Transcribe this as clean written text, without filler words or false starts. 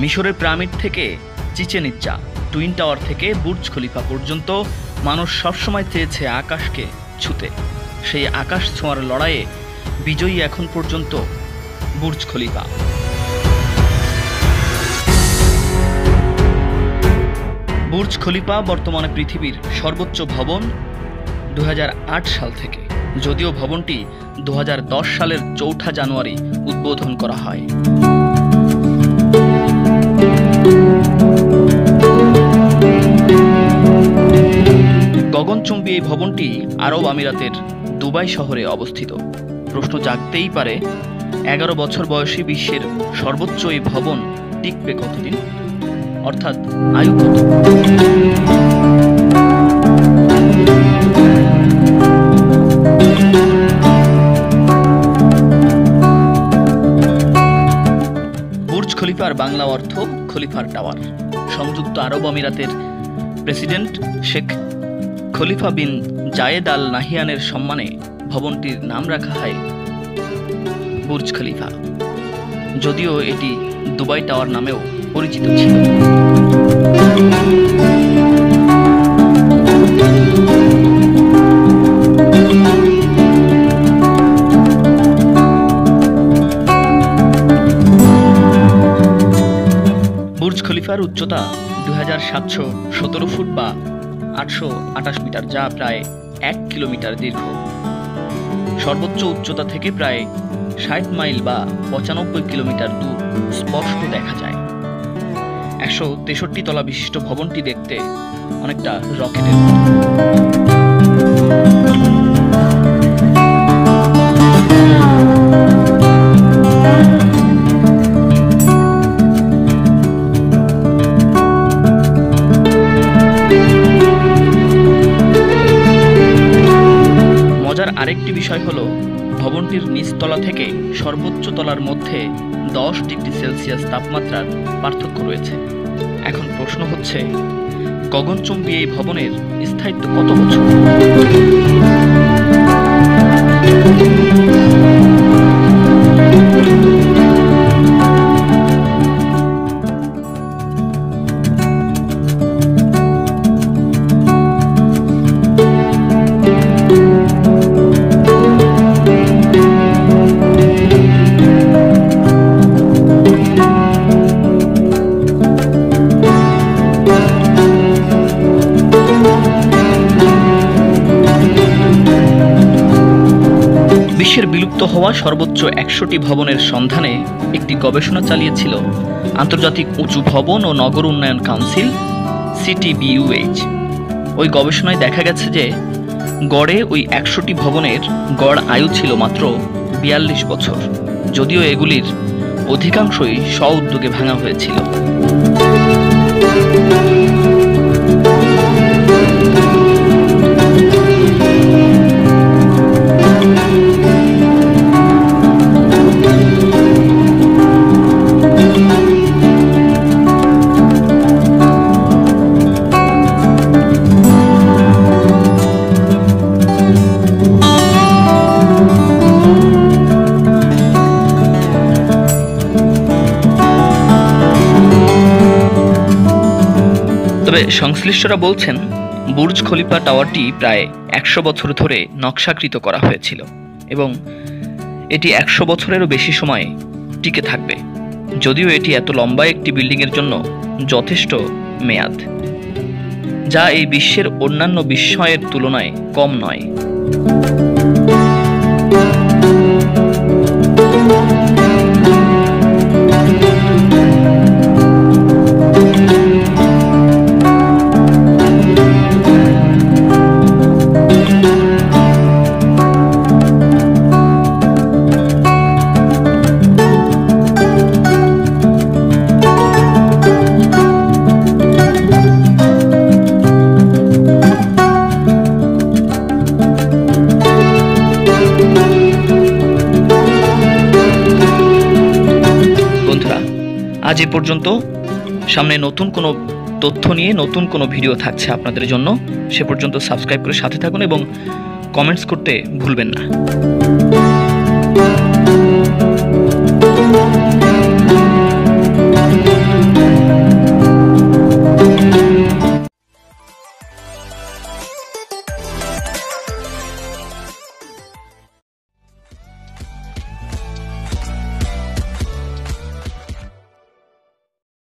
মিশরের পিরামিড থেকে Chichen Itza, twin tower থেকে বুর্জ খলিফা পর্যন্ত মানুষ সবসময় চেয়েছে আকাশকে ছুঁতে। সেই আকাশ ছোঁয়ার লড়াইয়ে বিজয়ী এখন পর্যন্ত বুর্জ খলিফা। বুর্জ খলিফা বর্তমানে পৃথিবীর সর্বোচ্চ ভবন 2008 সাল থেকে, যদিও ভবনটি 2010 সালের 4 জানুয়ারি উদ্বোধন করা হয়। গগনচুম্বী এই ভবনটি আরব আমিরাতের দুবাই শহরে অবস্থিত। প্রশ্ন জাগতেই পারে, 11 বছর বয়সী বিশ্বের সর্বোচ্চ এই ভবন টিকবে কতদিন, অর্থাৎ আয়ু কত? বুর্জ খলিফার বাংলা অর্থ খলিফার টাওয়ার। সংযুক্ত আরব আমিরাতের প্রেসিডেন্ট শেখ খলিফা বিন জায়েদ আল নাহিয়ানের সম্মানে ভবনটির নাম রাখা হয় বুর্জ খলিফা, যদিও এটি দুবাই টাওয়ার নামেও পরিচিত ছিল। বুর্জ খলিফার উচ্চতা 2717 ফুট বা 828 মিটার, যা প্রায় 1 কিলোমিটার দীর্ঘ। সর্বোচ্চ উচ্চতা থেকে প্রায় 60 মাইল বা 95 কিলোমিটার দূর স্পষ্ট দেখা যায়। 163 তলা বিশিষ্ট ভবনটি দেখতে অনেকটা রকেটের মতো। মজার আরেকটি বিষয় হলো, ভবনটির নিচতলা থেকে সর্বোচ্চ তলার মধ্যে 10 ডিগ্রি সেলসিয়াস তাপমাত্রার পার্থক্য রয়েছে। এখন প্রশ্ন হচ্ছে, গগনচুম্বী এই ভবনের স্থায়িত্ব কত বছর? বিশ্বের বিলুপ্ত হওয়া সর্বোচ্চ 100টি ভবনের সন্ধানে একটি গবেষণা চালিয়েছিল আন্তর্জাতিক উঁচু ভবন ও নগর উন্নয়ন কাউন্সিল CTBUH। ওই গবেষণায় দেখা গেছে যে গড়ে ওই 100টি ভবনের গড় আয়ু ছিল মাত্র 42 বছর, যদিও এগুলির অধিকাংশই স্ব-উদ্যোগে ভাঙা হয়েছিল। তবে সংশ্লিষ্টরা বলছেন, বুর্জ খলিফা টাওয়ারটি প্রায় 100 বছর ধরে নকশাকৃত করা হয়েছিল এবং এটি 100 বছরেরও বেশি সময় টিকে থাকবে, যদিও এটি এত লম্বা একটি বিল্ডিংয়ের জন্য যথেষ্ট মেয়াদ, যা এই বিশ্বের অন্যান্য বিস্ময়ের তুলনায় কম নয়। আজ এ পর্যন্ত। সামনে নতুন কোনো তথ্য নিয়ে নতুন কোনো ভিডিও থাকছে আপনাদের জন্য। সে পর্যন্ত সাবস্ক্রাইব করে সাথে থাকুন এবং কমেন্টস করতে ভুলবেন না।